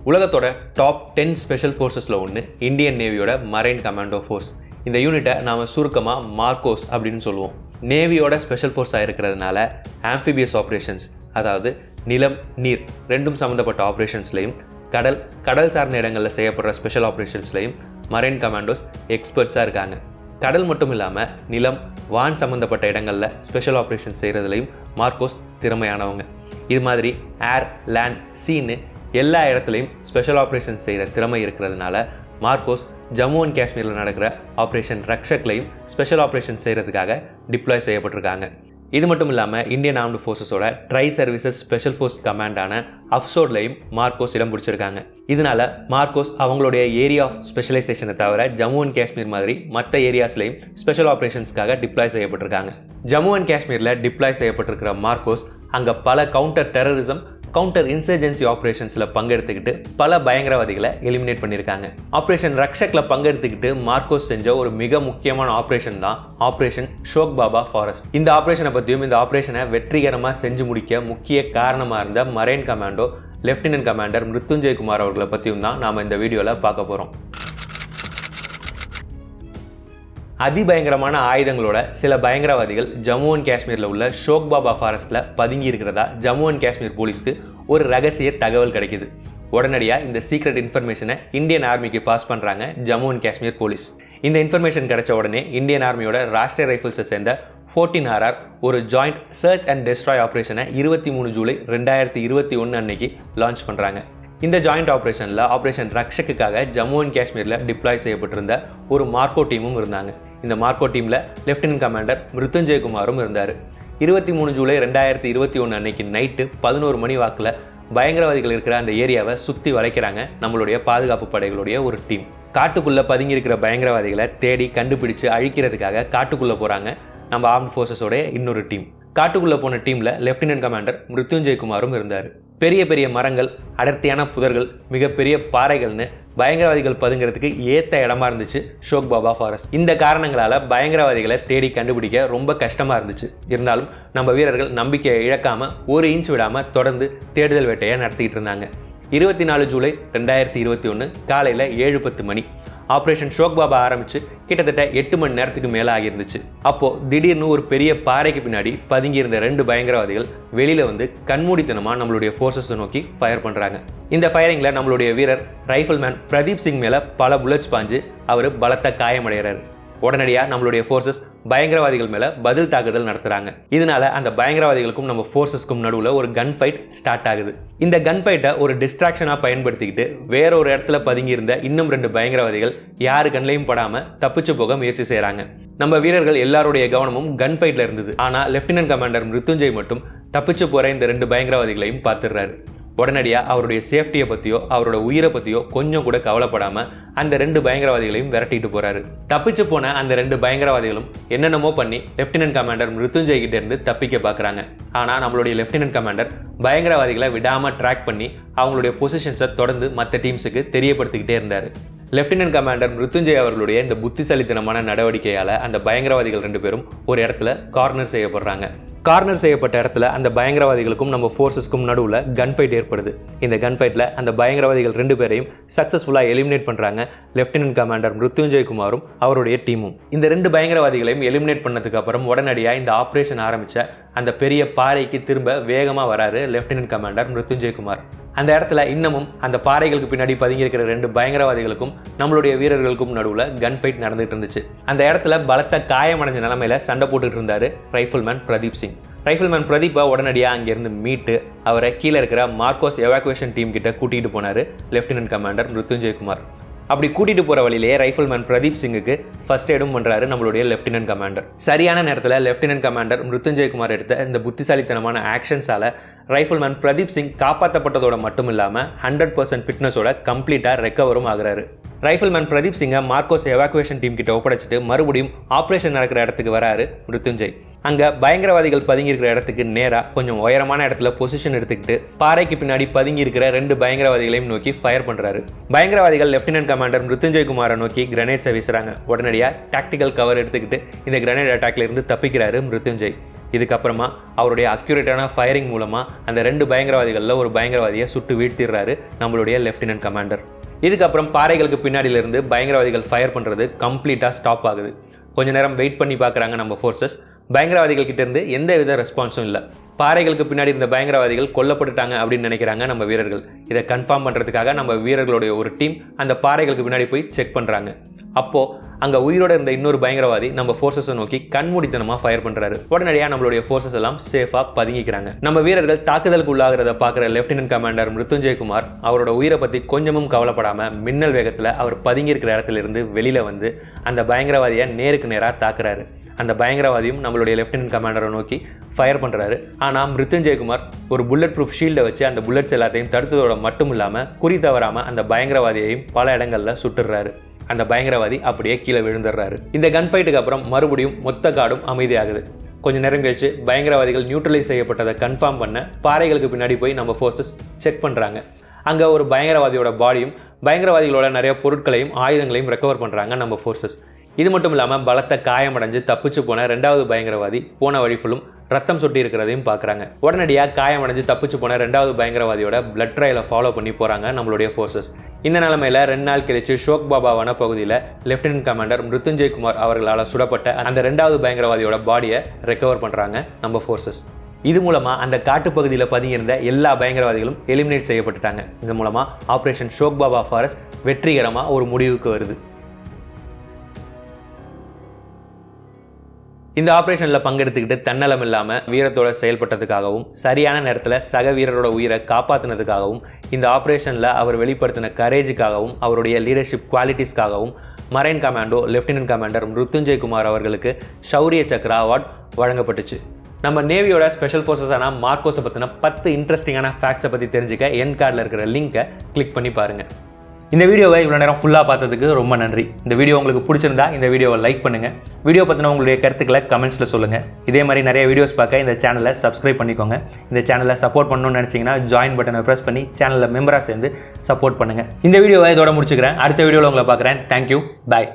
உலகத்தோட top 10 special ஃபோர்ஸஸில் ஒன்று Indian நேவியோட marine commando force. இந்த யூனிட்டை நாம் சுருக்கமாக மார்க்கோஸ் அப்படின்னு சொல்லுவோம். நேவியோட ஸ்பெஷல் ஃபோர்ஸாக இருக்கிறதுனால ஆம்ஃபிபியஸ் ஆப்ரேஷன்ஸ், அதாவது நிலம் நீர் ரெண்டும் சம்மந்தப்பட்ட ஆப்ரேஷன்ஸ்லையும், கடல் சார்ந்த இடங்களில் செய்யப்படுற ஸ்பெஷல் ஆப்ரேஷன்ஸ்லையும் மரைன் கமாண்டோஸ் எக்ஸ்பர்ட்ஸாக இருக்காங்க. கடல் மட்டும் இல்லாமல் நிலம் வான் சம்மந்தப்பட்ட இடங்களில் ஸ்பெஷல் ஆப்ரேஷன்ஸ் செய்கிறதுலையும் மார்க்கோஸ் திறமையானவங்க. இது மாதிரி ஏர், லேண்ட், சீன்னு எல்லா இடத்துலையும் ஸ்பெஷல் ஆப்ரேஷன்ஸ் செய்கிற திறமை இருக்கிறதுனால மார்க்கோஸ் ஜம்மு அண்ட் காஷ்மீரில் நடக்கிற ஆப்ரேஷன் ரக்ஷக்லையும் ஸ்பெஷல் ஆப்ரேஷன் செய்கிறதுக்காக டிப்ளாய் செய்யப்பட்டிருக்காங்க. இது மட்டும் இல்லாமல் இந்தியன் ஆர்ம்டு ஃபோர்ஸஸோட ட்ரை சர்வீசஸ் ஸ்பெஷல் ஃபோர்ஸ் கமாண்டான அஃப்சோட்லையும் மார்க்கோஸ் இடம் பிடிச்சிருக்காங்க. இதனால மார்க்கோஸ் அவங்களுடைய ஏரியா ஆஃப் ஸ்பெஷலைசேஷனை தவிர ஜம்மு அண்ட் காஷ்மீர் மாதிரி மற்ற ஏரியாஸ்லையும் ஸ்பெஷல் ஆப்ரேஷன்ஸ்க்காக டிப்ளாய் செய்யப்பட்டிருக்காங்க. ஜம்மு அண்ட் காஷ்மீரில் டிப்ளாய் செய்யப்பட்டிருக்கிற மார்க்கோஸ் அங்கே பல கவுண்டர் டெரரிசம், கவுண்டர் இன்சர்ஜென்சி ஆப்ரேஷன்ஸில் பங்கெடுத்துக்கிட்டு பல பயங்கரவாதிகளை எலிமினேட் பண்ணியிருக்காங்க. ஆப்ரேஷன் ரக்ஷக்கில் பங்கெடுத்துக்கிட்டு மார்க்கோஸ் செஞ்ச ஒரு மிக முக்கியமான ஆப்ரேஷன் தான் ஆப்ரேஷன் ஷோக் பாபா ஃபாரஸ்ட். இந்த ஆப்ரேஷனை பற்றியும் இந்த ஆப்ரேஷனை வெற்றிகரமாக செஞ்சு முடிக்க முக்கிய காரணமாக இருந்த marine commando lieutenant commander Mrityunjay Kumar அவர்களை பற்றியும் தான் நாம் இந்த வீடியோவில் பார்க்க போகிறோம். அதிபயங்கரமான ஆயுதங்களோட சில பயங்கரவாதிகள் ஜம்மு அண்ட் காஷ்மீரில் உள்ள ஷோக் பாபா ஃபாரஸ்ட்டில் பதுங்கி இருக்கிறதா ஜம்மு அண்ட் காஷ்மீர் போலீஸ்க்கு ஒரு ரகசிய தகவல் கிடைக்குது. உடனடியாக இந்த சீக்ரெட் இன்ஃபர்மேஷனை இந்தியன் ஆர்மிக்கு பாஸ் பண்ணுறாங்க ஜம்மு அண்ட் காஷ்மீர் போலீஸ். இந்த இன்ஃபர்மேஷன் கிடைச்ச உடனே இந்தியன் ஆர்மியோட ராஷ்ட்ரிய ரைஃபிள்ஸை சேர்ந்த 14RR ஒரு ஜாயிண்ட் சர்ச் அண்ட் டெஸ்ட்ராய் ஆப்ரேஷனை 23 ஜூலை 2021 அன்னைக்கு லான்ச் பண்ணுறாங்க. இந்த ஜாயிண்ட் ஆப்ரேஷனில் ஆப்ரேஷன் ரக்ஷக்குக்காக ஜம்மு அண்ட் காஷ்மீரில் டிப்ளாய் செய்யப்பட்டிருந்த ஒரு மார்க்கோ டீமும் இருந்தாங்க. இந்த மார்க்கோ டீமில் லெப்டினன்ட் கமாண்டர் மிருத்யுஞ்சய் குமாரும் இருந்தார். 23 ஜூலை 2021 அன்னைக்கு நைட்டு 11 மணி வாக்கில் பயங்கரவாதிகள் இருக்கிற அந்த ஏரியாவை சுற்றி வளைக்கிறாங்க நம்மளுடைய பாதுகாப்பு படைகளுடைய ஒரு டீம். காட்டுக்குள்ளே பதுங்கி இருக்கிற பயங்கரவாதிகளை தேடி கண்டுபிடிச்சு அழிக்கிறதுக்காக காட்டுக்குள்ளே போகிறாங்க நம்ம ஆர்ம்ட் ஃபோர்ஸஸோடைய இன்னொரு டீம். காட்டுக்குள்ளே போன டீமில் லெப்டினன்ட் கமாண்டர் மிருத்யுஞ்சய் குமாரும் இருந்தார். பெரிய பெரிய மரங்கள், அடர்த்தியான புதர்கள், மிகப்பெரிய பாறைகள்னு பயங்கரவாதிகள் பதுங்கிறதுக்கு ஏற்ற இடமா இருந்துச்சு ஷோக் பாபா ஃபாரஸ்ட். இந்த காரணங்களால் பயங்கரவாதிகளை தேடி கண்டுபிடிக்க ரொம்ப கஷ்டமாக இருந்துச்சு. இருந்தாலும் நம்ம வீரர்கள் நம்பிக்கையை இழக்காமல் 1 இன்ச் விடாமல் தொடர்ந்து தேடுதல் வேட்டையை நடத்திக்கிட்டு இருந்தாங்க. 24 ஜூலை 2021 காலையில் 7:10 மணி ஆப்ரேஷன் ஷோக் பாபா ஆரம்பித்து கிட்டத்தட்ட 8 மணி நேரத்துக்கு மேலே ஆகியிருந்துச்சு. அப்போது திடீர்னு ஒரு பெரிய பாறைக்கு பின்னாடி பதுங்கி இருந்த 2 பயங்கரவாதிகள் வெளியில் வந்து கண்மூடித்தனமாக நம்மளுடைய ஃபோர்ஸஸை நோக்கி ஃபயர் பண்ணுறாங்க. இந்த ஃபயரிங்கில் நம்மளுடைய வீரர் ரைஃபிள்மேன் பிரதீப் சிங் மேலே பல புல்லட்ஸ் பாஞ்சு அவர் பலத்த காயமடைகிறார். உடனடியாக நம்மளுடைய ஃபோர்ஸஸ் பயங்கரவாதிகள் மேலே பதில் தாக்குதல் நடத்துகிறாங்க. இதனால அந்த பயங்கரவாதிகளுக்கும் நம்ம ஃபோர்ஸஸ்க்கும் நடுவில் ஒரு கன் ஃபைட் ஸ்டார்ட் ஆகுது. இந்த கன் ஃபைட்டை ஒரு டிஸ்ட்ராக்ஷனாக பயன்படுத்திக்கிட்டு வேற ஒரு இடத்துல பதுங்கி இருந்த இன்னும் 2 பயங்கரவாதிகள் யாரு கண்ணிலையும் படாமல் தப்பிச்சு போக முயற்சி செய்கிறாங்க. நம்ம வீரர்கள் எல்லாருடைய கவனமும் கன் ஃபைட்டில் இருந்தது. ஆனால் லெப்டினன்ட் கமாண்டர் மிருத்யுஞ்சய் மட்டும் தப்பிச்சு போகிற இந்த 2 பயங்கரவாதிகளையும் பார்த்துடுறாரு. உடனடியாக அவருடைய சேஃப்டியை பற்றியோ அவரோட உயிரை பற்றியோ கொஞ்சம் கூட கவலைப்படாமல் அந்த 2 பயங்கரவாதிகளையும் விரட்டிட்டு போகிறாரு. தப்பிச்சு போன அந்த 2 பயங்கரவாதிகளும் என்னென்னமோ பண்ணி லெப்டினன்ட் கமாண்டர் மிருத்யுஞ்சய் கிட்ட இருந்து தப்பிக்க பார்க்குறாங்க. ஆனால் நம்மளுடைய லெப்டினன்ட் கமாண்டர் பயங்கரவாதிகளை விடாமல் ட்ராக் பண்ணி அவங்களுடைய பொசிஷன்ஸை தொடர்ந்து மற்ற டீம்ஸுக்கு தெரியப்படுத்திக்கிட்டே இருந்தார். லெப்டினன்ட் கமாண்டர் மிருத்யுஞ்சய் அவர்களுடைய இந்த புத்திசாலித்தனமான நடவடிக்கையால் அந்த பயங்கரவாதிகள் 2 பேரும் ஒரு இடத்துல கார்னர் செய்யப்படுறாங்க. கார்னர் செய்யப்பட்ட இடத்துல அந்த பயங்கரவாதிகளுக்கும் நம்ம ஃபோர்ஸஸ்க்கும் நடுவில் கன் ஃபைட் ஏற்படுது. இந்த கன் ஃபைட்டில் அந்த பயங்கரவாதிகள் 2 பேரையும் சக்ஸஸ்ஃபுல்லாக எலிமினேட் பண்ணுறாங்க லெப்டினன்ட் கமாண்டர் மிருத்யுஞ்சய் குமாரும் அவருடைய டீமும். இந்த 2 பயங்கரவாதிகளையும் எலிமினேட் பண்ணதுக்கு அப்புறம் உடனடியாக இந்த ஆப்ரேஷன் ஆரம்பித்த அந்த பெரிய பாறைக்கு திரும்ப வேகமாக வராரு லெப்டினன்ட் கமாண்டர் மிருத்யுஞ்சய் குமார். அந்த இடத்துல இன்னமும் அந்த பாறைகளுக்கு பின்னாடி பதுங்கி இருக்கிற 2 பயங்கரவாதிகளுக்கும் நம்மளுடைய வீரர்களுக்கும் நடுவில் கன் ஃபைட் நடந்துகிட்டு இருந்துச்சு. அந்த இடத்துல பலத்த காயமடைஞ்ச நிலைமையில சண்டை போட்டுட்டு இருந்தாரு ரைஃபிள்மேன் பிரதீப் சிங். ரைஃபிள்மேன் பிரதீப்பை உடனடியாக அங்கேருந்து மீட்டு அவரை கீழே இருக்கிற மார்க்கோஸ் எவாக்குவேஷன் டீம் கிட்ட கூட்டிகிட்டு போனார் லெப்டினன்ட் கமாண்டர் மிருத்யுஞ்சய் குமார். அப்படி கூட்டிகிட்டு போகிற வழியிலேயே ரைஃபிள்மேன் பிரதீப் சிங்குக்கு ஃபர்ஸ்ட் எய்டும் பண்ணுறாரு நம்மளுடைய லெப்டினன்ட் கமாண்டர். சரியான நேரத்தில் லெப்டினன்ட் கமாண்டர் மிருத்யுஞ்சய் குமார் எடுத்த இந்த புத்திசாலித்தனமான ஆக்ஷன்ஸால் ரைஃபிள்மேன் பிரதீப் சிங் காப்பாற்றப்பட்டதோட மட்டும் இல்லாமல் 100% ஃபிட்னஸோட கம்ப்ளீட்டாக ரெக்கவரும் ஆகுறாரு. ரைஃபிள்மேன் பிரதீப் சிங்கை மார்க்கோஸ் எவாக்குவேஷன் டீம் கிட்ட ஒப்படைச்சிட்டு மறுபடியும் ஆப்ரேஷன் நடக்கிற இடத்துக்கு வராரு மிருத்யுஞ்சய். அங்கே பயங்கரவாதிகள் பதுங்கி இருக்கிற இடத்துக்கு நேராக கொஞ்சம் உயரமான இடத்துல பொசிஷன் எடுத்துக்கிட்டு பாறைக்கு பின்னாடி பதுங்கி இருக்கிற 2 பயங்கரவாதிகளையும் நோக்கி ஃபயர் பண்ணுறாரு. பயங்கரவாதிகள் லெப்டினன்ட் கமாண்டர் மிருத்யுஞ்சய் குமாரை நோக்கி கிரனேட்ஸை வீசுறாங்க. உடனடியாக டாக்டிக்கல் கவர் எடுத்துக்கிட்டு இந்த கிரனேட் அட்டாக்ல இருந்து தப்பிக்கிறாரு மிருத்யுஞ்சய். இதுக்கப்புறமா அவருடைய அக்யூரேட்டான ஃபயரிங் மூலமாக அந்த 2 பயங்கரவாதிகளில் ஒரு பயங்கரவாதியை சுட்டு வீழ்த்திடுறாரு நம்மளுடைய லெஃப்டினன்ட் கமாண்டர். இதுக்கப்புறம் பாறைகளுக்கு பின்னாடியிலிருந்து பயங்கரவாதிகள் ஃபயர் பண்ணுறது கம்ப்ளீட்டாக ஸ்டாப் ஆகுது. கொஞ்ச நேரம் வெயிட் பண்ணி பார்க்குறாங்க நம்ம ஃபோர்ஸஸ். பயங்கரவாதிகள் கிட்டேருந்து எந்த வித ரெஸ்பான்ஸும் இல்லை. பாறைகளுக்கு பின்னாடி இருந்த பயங்கரவாதிகள் கொல்லப்பட்டுட்டாங்க அப்படின்னு நினைக்கிறாங்க நம்ம வீரர்கள். இதை கன்ஃபார்ம் பண்ணுறதுக்காக நம்ம வீரர்களுடைய ஒரு டீம் அந்த பாறைகளுக்கு பின்னாடி போய் செக் பண்ணுறாங்க. அப்போது அங்கே உயிரோடு இருந்த இன்னொரு பயங்கரவாதி நம்ம ஃபோர்ஸஸை நோக்கி கண்மூடித்தனமாக ஃபயர் பண்ணுறாரு. உடனடியாக நம்மளுடைய ஃபோர்ஸஸ் எல்லாம் சேஃபாக பதுங்கிக்கிறாங்க. நம்ம வீரர்கள் தாக்குதலுக்கு உள்ளாகிறத பார்க்குற லெஃப்டினன்ட் கமாண்டர் மிருத்யுஞ்சயகுமார் அவரோட உயிரை பற்றி கொஞ்சமும் கவலைப்படாமல் மின்னல் வேகத்தில் அவர் பதுங்கியிருக்கிற இடத்துல இருந்து வெளியில் வந்து அந்த பயங்கரவாதியை நேருக்கு நேராக தாக்குறாரு. அந்த பயங்கரவாதியும் நம்மளுடைய லெஃப்டினன்ட் கமாண்டரை நோக்கி ஃபயர் பண்ணுறாரு. ஆனால் மிருத்யுஞ்சயகுமார் ஒரு புல்லட் ப்ரூஃப் ஷீல்டை வச்சு அந்த புல்லட்ஸ் எல்லாத்தையும் தடுத்ததோட மட்டும் இல்லாமல் குறி தவறாமல் அந்த பயங்கரவாதியையும் பல இடங்களில் சுட்டுறாரு. அந்த பயங்கரவாதி அப்படியே கீழே விழுந்துடுறாரு. இந்த கன் ஃபைட்டுக்கு அப்புறம் மறுபடியும் மொத்த காடும் அமைதியாகுது. கொஞ்சம் நேரம் கழிச்சு பயங்கரவாதிகள் நியூட்ரலைஸ் செய்யப்பட்டதை கன்ஃபார்ம் பண்ண பாறைகளுக்கு பின்னாடி போய் நம்ம ஃபோர்ஸஸ் செக் பண்ணுறாங்க. அங்கே ஒரு பயங்கரவாதியோட பாடியும் பயங்கரவாதிகளோட நிறைய பொருட்களையும் ஆயுதங்களையும் ரெக்கவர் பண்ணுறாங்க நம்ம ஃபோர்ஸஸ். இது மட்டும் இல்லாமல் பலத்த காயமடைஞ்சு தப்பிச்சு போன 2வது பயங்கரவாதி போன வழி ஃபுல்லும் ரத்தம் சொட்டி இருக்கிறதையும் பார்க்குறாங்க. உடனடியாக காயமடைஞ்சு தப்பிச்சு போன 2வது பயங்கரவாதியோட பிளட் ட்ரையலை ஃபாலோ பண்ணி போகிறாங்க நம்மளுடைய ஃபோர்ஸஸ். இந்த நிலைமையில் 2 நாள் கழிச்சு ஷோக் பாபா வனப்பகுதியில் லெஃப்டினன்ட் கமாண்டர் மிருத்யுஞ்சயகுமார் அவர்களால் சுடப்பட்ட அந்த 2வது பயங்கரவாதியோட பாடியை ரெக்கவர் பண்ணுறாங்க நம்ம ஃபோர்ஸஸ். இது மூலமாக அந்த காட்டுப்பகுதியில் பதுங்கியிருந்த எல்லா பயங்கரவாதிகளும் எலிமினேட் செய்யப்பட்டுட்டாங்க. இது மூலமாக ஆப்ரேஷன் ஷோக் பாபா ஃபாரஸ்ட் வெற்றிகரமாக ஒரு முடிவுக்கு வருது. இந்த ஆப்ரேஷனில் பங்கெடுத்துக்கிட்டு தன்னலம் இல்லாமல் வீரத்தோட செயல்பட்டதுக்காகவும் சரியான நேரத்தில் சக வீரரோட உயிரை காப்பாற்றினதுக்காகவும் இந்த ஆப்ரேஷனில் அவர் வெளிப்படுத்தின கரேஜுக்காகவும் அவருடைய லீடர்ஷிப் குவாலிட்டிஸ்க்காகவும் marine commando lieutenant commander Mrityunjayakumar அவர்களுக்கு ஷௌரிய சக்ரா அவார்ட் வழங்கப்பட்டுச்சு. நம்ம நேவியோட ஸ்பெஷல் ஃபோர்ஸஸான மார்க்கோஸை பற்றின 10 இன்ட்ரெஸ்டிங்கான ஃபேக்ட்ஸை பற்றி தெரிஞ்சுக்க என் கார்டில் இருக்கிற லிங்கை கிளிக் பண்ணி பாருங்கள். இந்த வீடியோவை இவ்வளோ நேரம் ஃபுல்லாக பார்த்ததுக்கு ரொம்ப நன்றி. இந்த வீடியோ உங்களுக்கு பிடிச்சிருந்தா இந்த வீடியோவை லைக் பண்ணுங்கள். வீடியோ பற்றின உங்களுடைய கருத்துக்களை கமெண்ட்ஸில் சொல்லுங்கள். இதே மாதிரி நிறைய வீடியோஸ் பார்க்க இந்த சேனலை சப்ஸ்கிரைப் பண்ணிக்கோங்க. இந்த சேனலை சப்போர்ட் பண்ணணும்னு நினச்சிங்கன்னா ஜாயின் பட்டனை ப்ரெஸ் பண்ணி சேனலில் மெம்பராக சேர்ந்து சப்போர்ட் பண்ணுங்கள். இந்த வீடியோவை இதோட முடிச்சுக்கிறேன். அடுத்த வீடியோவில் உங்களை பார்க்குறேன். தேங்க்யூ. பாய்.